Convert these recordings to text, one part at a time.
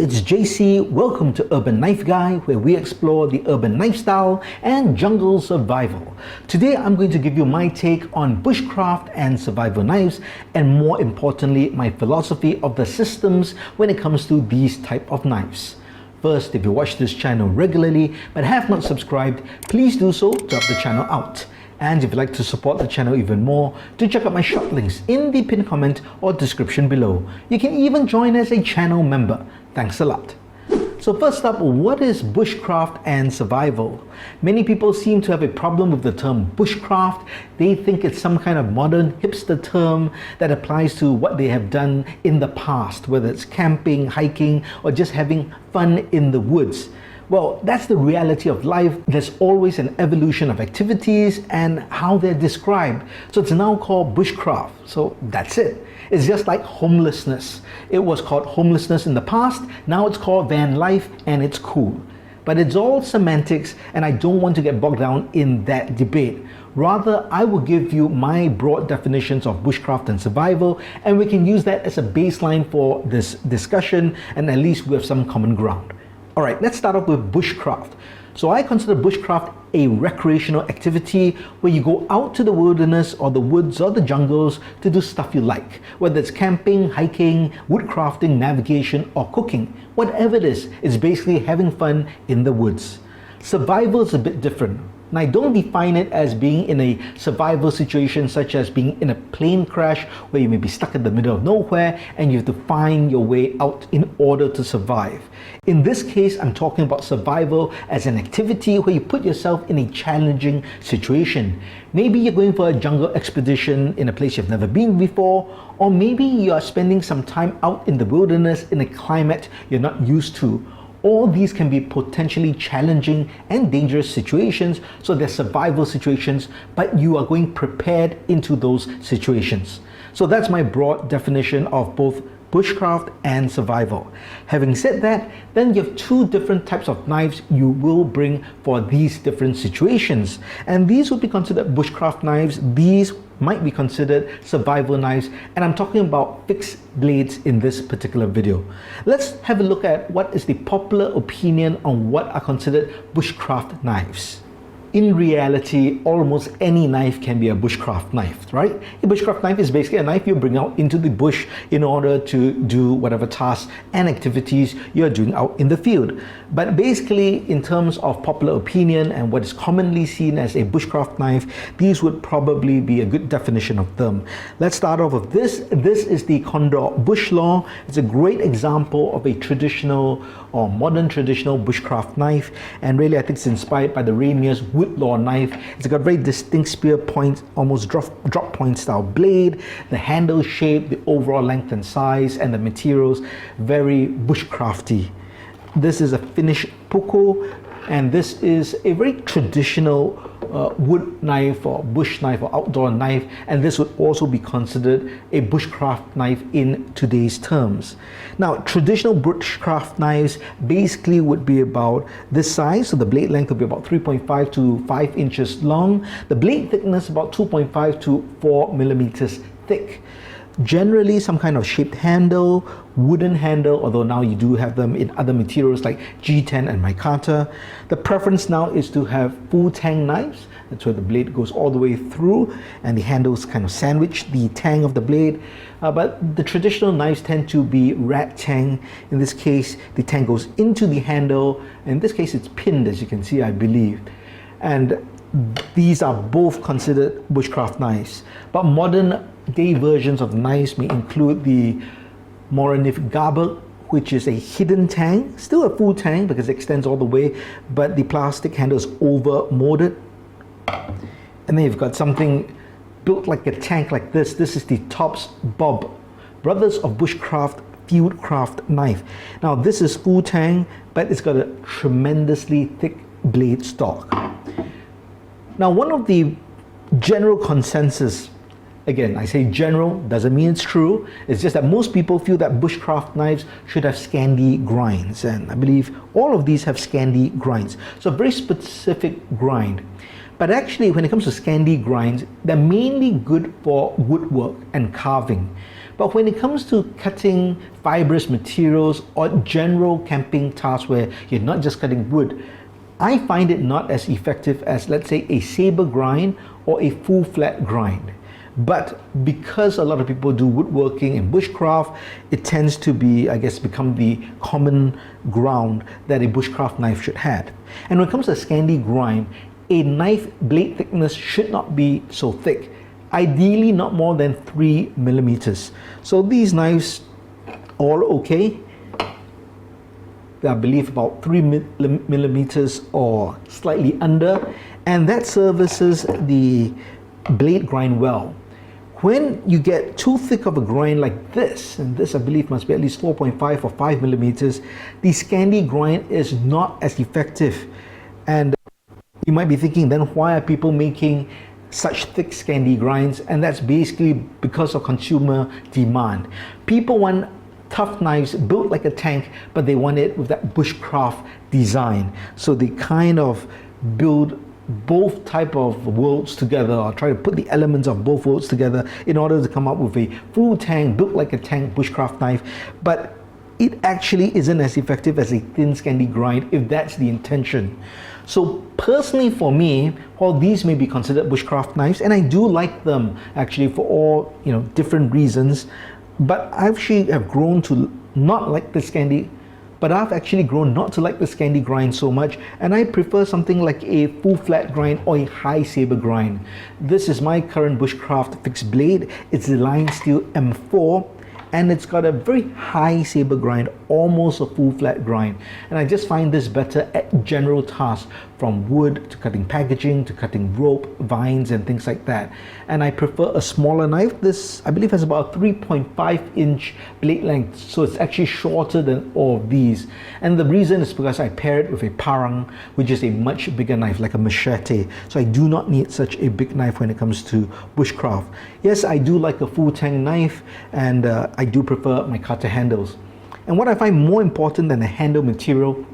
it's JC. Welcome to Urban Knife Guy, where we explore the urban knife style and jungle survival. Today I'm going to give you my take on bushcraft and survival knives, and more importantly, my philosophy of the systems when it comes to these type of knives. First, if you watch this channel regularly but have not subscribed, please do so to help the channel out. And if you'd like to support the channel even more, do check out my shop links in the pinned comment or description below. You can even join as a channel member. Thanks a lot. So first up, what is bushcraft and survival? Many people seem to have a problem with the term bushcraft. They think it's some kind of modern hipster term that applies to what they have done in the past, whether it's camping, hiking, or just having fun in the woods. Well, that's the reality of life. There's always an evolution of activities and how they're described. So it's now called bushcraft. So that's it. It's just like homelessness. It was called homelessness in the past. Now it's called van life, and it's cool. But it's all semantics, and I don't want to get bogged down in that debate. Rather, I will give you my broad definitions of bushcraft and survival, and we can use that as a baseline for this discussion, and at least we have some common ground. All right, let's start off with bushcraft. So I consider bushcraft a recreational activity where you go out to the wilderness or the woods or the jungles to do stuff you like, whether it's camping, hiking, woodcrafting, navigation, or cooking. Whatever it is, it's basically having fun in the woods. Survival is a bit different. And I don't define it as being in a survival situation such as being in a plane crash where you may be stuck in the middle of nowhere and you have to find your way out in order to survive. In this case, I'm talking about survival as an activity where you put yourself in a challenging situation. Maybe you're going for a jungle expedition in a place you've never been before, or maybe you are spending some time out in the wilderness in a climate you're not used to. All these can be potentially challenging and dangerous situations, so they're survival situations, but you are going prepared into those situations. So that's my broad definition of both bushcraft and survival. Having said that, then you have two different types of knives you will bring for these different situations. And these would be considered bushcraft knives. These might be considered survival knives, and I'm talking about fixed blades in this particular video. Let's have a look at what is the popular opinion on what are considered bushcraft knives. In reality, almost any knife can be a bushcraft knife, right? A bushcraft knife is basically a knife you bring out into the bush in order to do whatever tasks and activities you're doing out in the field. But basically, in terms of popular opinion and what is commonly seen as a bushcraft knife, these would probably be a good definition of them. Let's start off with this. This is the Condor Bush Law. It's a great example of a traditional or modern traditional bushcraft knife, and really I think it's inspired by the Rainier's Woodlaw knife. It's got very distinct spear point, almost drop point style blade, the handle shape, the overall length and size, and the materials very bushcrafty. This is a Finnish puku, and this is a very traditional wood knife or bush knife or outdoor knife, and this would also be considered a bushcraft knife in today's terms. Now, traditional bushcraft knives basically would be about this size, so the blade length would be about 3.5 to 5 inches long, the blade thickness about 2.5 to 4 millimeters thick. Generally some kind of shaped handle, wooden handle, although now you do have them in other materials like G10 and micarta. The preference now is to have full tang knives. That's where the blade goes all the way through and the handles kind of sandwich the tang of the blade. But the traditional knives tend to be rat tang. In this case, the tang goes into the handle. In this case, it's pinned, as you can see, I believe. And these are both considered bushcraft knives. But modern day versions of knives may include the Moranif Gabel, which is a hidden tang, still a full tang because it extends all the way, but the plastic handle is over molded. And then you've got something built like a tank like this. This is the Tops Bob Brothers of Bushcraft Fieldcraft knife. Now this is full tang, but it's got a tremendously thick blade stock. Now, one of the general consensus, again, I say general, doesn't mean it's true. It's just that most people feel that bushcraft knives should have Scandi grinds. And I believe all of these have Scandi grinds. So a very specific grind. But actually, when it comes to Scandi grinds, they're mainly good for woodwork and carving. But when it comes to cutting fibrous materials or general camping tasks where you're not just cutting wood, I find it not as effective as, let's say, a saber grind or a full flat grind. But because a lot of people do woodworking and bushcraft, it tends to be, I guess, become the common ground that a bushcraft knife should have. And when it comes to Scandi grind, a knife blade thickness should not be so thick. Ideally not more than 3 millimeters. So these knives all okay. I believe about 3 millimeters or slightly under, and that services the blade grind well. When you get too thick of a grind like this, and this I believe must be at least 4.5 or 5 millimeters, the Scandi grind is not as effective. And you might be thinking, then why are people making such thick Scandi grinds? And that's basically because of consumer demand. People want tough knives built like a tank, but they want it with that bushcraft design. So they kind of build both type of worlds together, or try to put the elements of both worlds together in order to come up with a full tank, built like a tank bushcraft knife. But it actually isn't as effective as a thin Scandi grind if that's the intention. So personally for me, while these may be considered bushcraft knives, and I do like them actually for all different reasons, but I actually have grown to not like the Scandi, but I've actually grown not to like the Scandi grind so much, and I prefer something like a full flat grind or a high saber grind. This is my current bushcraft fixed blade. It's the Line Steel M4, and it's got a very high saber grind, almost a full flat grind. And I just find this better at general tasks, from wood to cutting packaging to cutting rope, vines and things like that. And I prefer a smaller knife. This I believe has about a 3.5 inch blade length, so it's actually shorter than all of these. And the reason is because I pair it with a parang, which is a much bigger knife, like a machete. So I do not need such a big knife when it comes to bushcraft. Yes, I do like a full tang knife, and I do prefer my cutter handles. And what I find more important than the handle material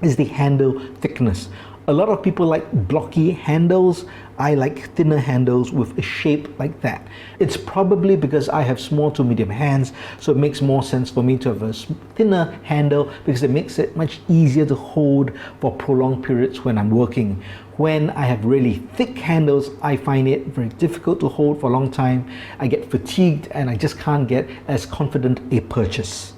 is the handle thickness. A lot of people like blocky handles. I like thinner handles with a shape like that. It's probably because I have small to medium hands, so it makes more sense for me to have a thinner handle, because it makes it much easier to hold for prolonged periods when I'm working. When I have really thick handles, I find it very difficult to hold for a long time. I get fatigued and I just can't get as confident a purchase.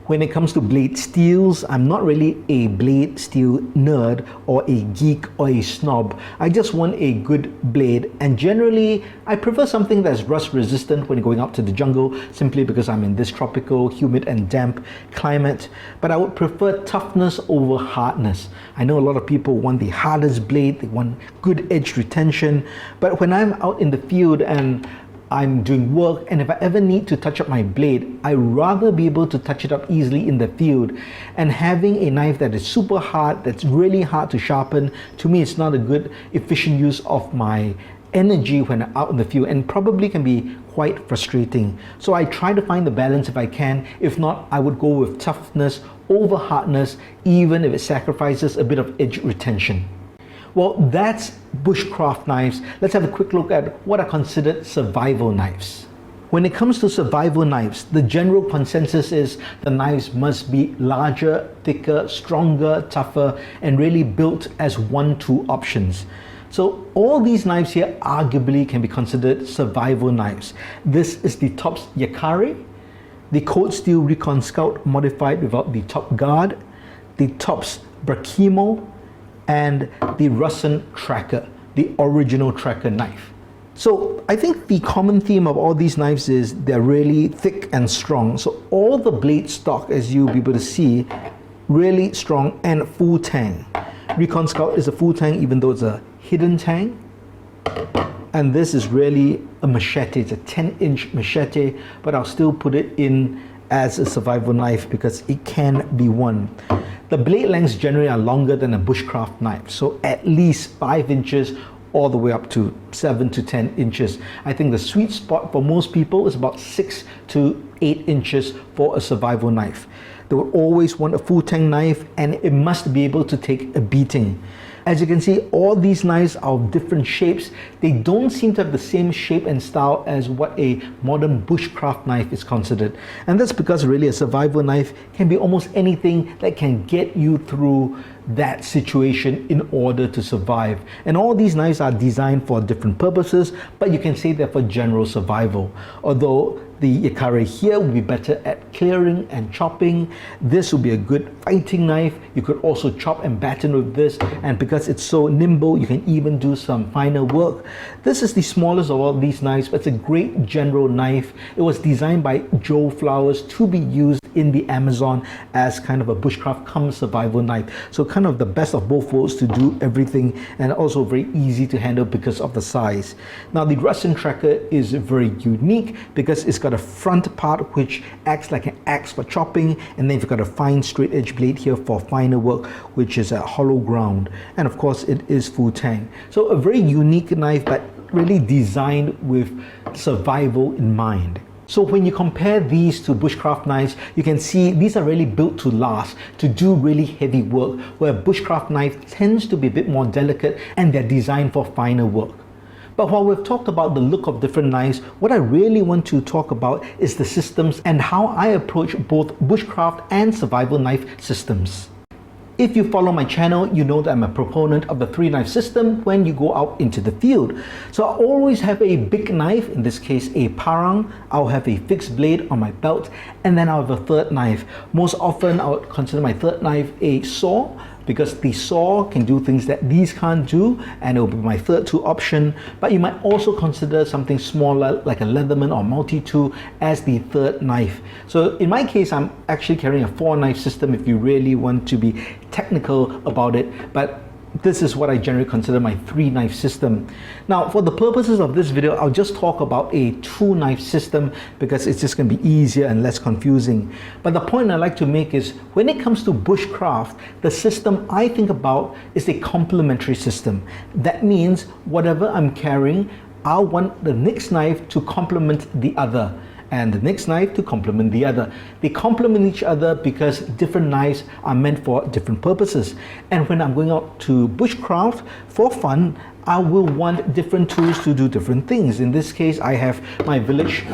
When it comes to blade steels, I'm not really a blade steel nerd or a geek or a snob. I just want a good blade, and generally I prefer something that's rust resistant when going out to the jungle, simply because I'm in this tropical, humid and damp climate. But I would prefer toughness over hardness. I know a lot of people want the hardest blade, they want good edge retention, but when I'm out in the field and I'm doing work, and if I ever need to touch up my blade, I'd rather be able to touch it up easily in the field. And having a knife that is super hard, that's really hard to sharpen, to me it's not a good efficient use of my energy when I'm out in the field, and probably can be quite frustrating. So I try to find the balance if I can. If not, I would go with toughness over hardness, even if it sacrifices a bit of edge retention. Well, that's bushcraft knives. Let's have a quick look at what are considered survival knives. When it comes to survival knives, the general consensus is the knives must be larger, thicker, stronger, tougher, and really built as 1-2 options. So all these knives here arguably can be considered survival knives. This is the Tops Yakari, the Cold Steel Recon Scout modified without the top guard, the Tops Brachimo, and the Russian Tracker, the original tracker knife. So I think the common theme of all these knives is they're really thick and strong. So all the blade stock, as you'll be able to see, really strong and full tang. Recon Scout is a full tang, even though it's a hidden tang. And this is really a machete. It's a 10-inch machete, but I'll still put it in as a survival knife because it can be one. The blade lengths generally are longer than a bushcraft knife, so at least 5 inches all the way up to 7 to 10 inches. I think the sweet spot for most people is about 6 to 8 inches for a survival knife. They would always want a full tang knife, and it must be able to take a beating. As you can see, all these knives are of different shapes. They don't seem to have the same shape and style as what a modern bushcraft knife is considered. And that's because really a survival knife can be almost anything that can get you through that situation in order to survive. And all these knives are designed for different purposes, but you can say they're for general survival. Although the Yakare here will be better at clearing and chopping. This will be a good fighting knife. You could also chop and batten with this, and because it's so nimble, you can even do some finer work. This is the smallest of all these knives, but it's a great general knife. It was designed by Joe Flowers to be used in the Amazon as kind of a bushcraft come survival knife. So kind of the best of both worlds to do everything, and also very easy to handle because of the size. Now the Rustin Tracker is very unique because it's got a front part which acts like an axe for chopping, and then you've got a fine straight edge blade here for finer work, which is a hollow ground, and of course it is full tang. So a very unique knife, but really designed with survival in mind. So when you compare these to bushcraft knives, you can see these are really built to last, to do really heavy work, where a bushcraft knife tends to be a bit more delicate and they're designed for finer work. But while we've talked about the look of different knives, what I really want to talk about is the systems and how I approach both bushcraft and survival knife systems. If you follow my channel, you know that I'm a proponent of the 3-knife system when you go out into the field. So I always have a big knife, in this case a parang. I'll have a fixed blade on my belt, and then I'll have a third knife. Most often I would consider my third knife a saw, because the saw can do things that these can't do, and it will be my third tool option. But you might also consider something smaller like a Leatherman or multi-tool as the third knife. So in my case, I'm actually carrying a 4-knife system if you really want to be technical about it, but this is what I generally consider my 3-knife system. Now, for the purposes of this video, I'll just talk about a 2-knife system because it's just going to be easier and less confusing. But the point I like to make is, when it comes to bushcraft, the system I think about is a complementary system. That means whatever I'm carrying, I want the next knife to complement the other, and the next knife to complement the other. They complement each other because different knives are meant for different purposes. And when I'm going out to bushcraft for fun, I will want different tools to do different things. In this case, I have my village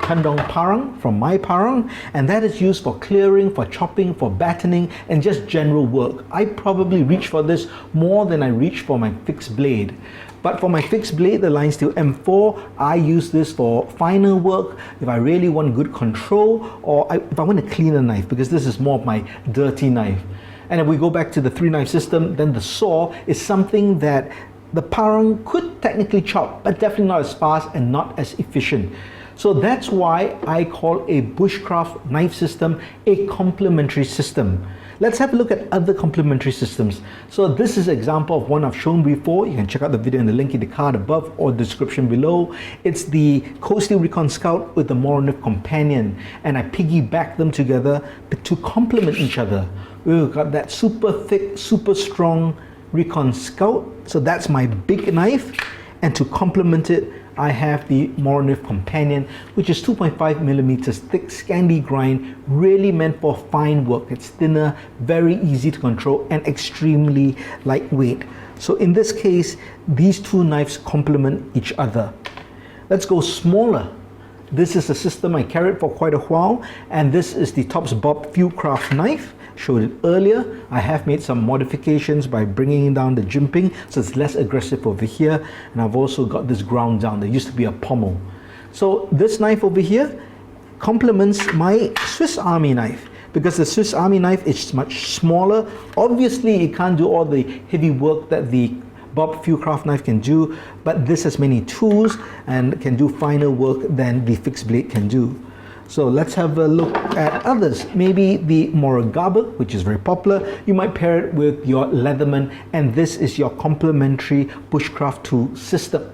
Kandong parang from my parang, and that is used for clearing, for chopping, for battening, and just general work. I probably reach for this more than I reach for my fixed blade. But for my fixed blade, the line steel M4, I use this for finer work, if I really want good control, or if I want a cleaner knife, because this is more of my dirty knife. And if we go back to the 3-knife system, then the saw is something that the parang could technically chop, but definitely not as fast and not as efficient. So that's why I call a bushcraft knife system a complementary system. Let's have a look at other complementary systems. So this is an example of one I've shown before. You can check out the video in the link in the card above or description below. It's the Cold Steel Recon Scout with the Moronif Companion, and I piggyback them together to complement each other. We've got that super thick, super strong Recon Scout, so that's my big knife, and to complement it, I have the Moronif Companion, which is 2.5 millimeters thick, Scandi grind, really meant for fine work. It's thinner, very easy to control, and extremely lightweight. So in this case, these two knives complement each other. Let's go smaller. This is a system I carried for quite a while, and this is the Tops Bob Fieldcraft knife. Showed it earlier. I have made some modifications by bringing down the jimping so it's less aggressive over here, and I've also got this ground down. There used to be a pommel. So this knife over here complements my Swiss Army knife, because the Swiss Army knife is much smaller. Obviously it can't do all the heavy work that the Bob Fieldcraft knife can do, but this has many tools and can do finer work than the fixed blade can do. So let's have a look at others. Maybe the Moragaber, which is very popular. You might pair it with your Leatherman, and this is your complementary bushcraft tool system.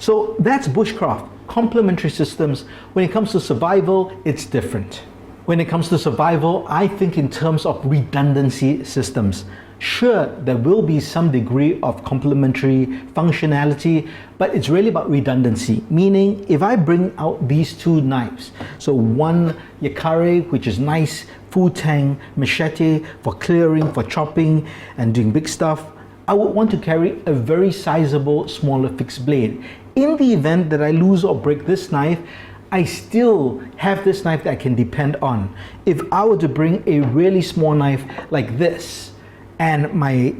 So that's bushcraft, complementary systems. When it comes to survival, it's different. When it comes to survival, I think in terms of redundancy systems. Sure, there will be some degree of complementary functionality, but it's really about redundancy. Meaning, if I bring out these two knives, so one Yakare, which is nice, full tang machete for clearing, for chopping and doing big stuff, I would want to carry a very sizable, smaller fixed blade. In the event that I lose or break this knife, I still have this knife that I can depend on. If I were to bring a really small knife like this, and my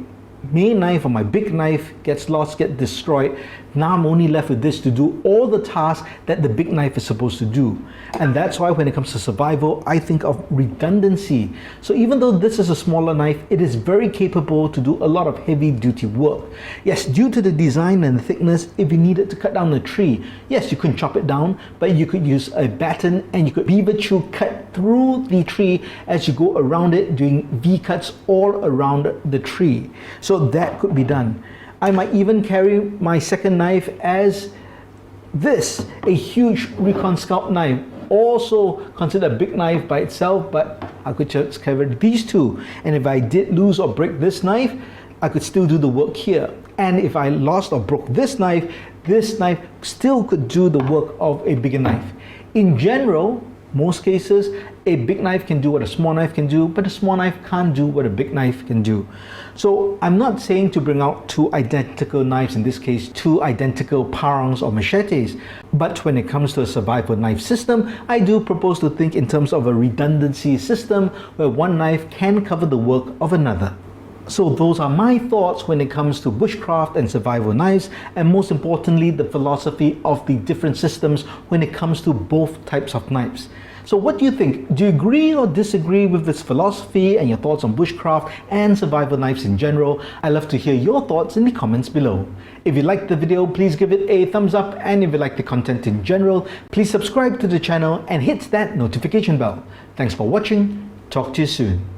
main knife or my big knife gets lost, gets destroyed, now I'm only left with this to do all the tasks that the big knife is supposed to do. And that's why when it comes to survival, I think of redundancy. So even though this is a smaller knife, it is very capable to do a lot of heavy duty work. Yes, due to the design and the thickness, if you needed to cut down a tree, yes, you couldn't chop it down, but you could use a batten and you could beaver chew cut through the tree as you go around it, doing V cuts all around the tree. So that could be done. I might even carry my second knife as this, a huge Recon Scout knife, also considered a big knife by itself, but I could just carry these two. And if I did lose or break this knife, I could still do the work here. And if I lost or broke this knife still could do the work of a bigger knife. In general, most cases, a big knife can do what a small knife can do, but a small knife can't do what a big knife can do. So I'm not saying to bring out two identical knives, in this case, two identical parangs or machetes, but when it comes to a survival knife system, I do propose to think in terms of a redundancy system where one knife can cover the work of another. So those are my thoughts when it comes to bushcraft and survival knives, and most importantly, the philosophy of the different systems when it comes to both types of knives. So what do you think? Do you agree or disagree with this philosophy and your thoughts on bushcraft and survival knives in general? I'd love to hear your thoughts in the comments below. If you liked the video, please give it a thumbs up, and if you like the content in general, please subscribe to the channel and hit that notification bell. Thanks for watching. Talk to you soon.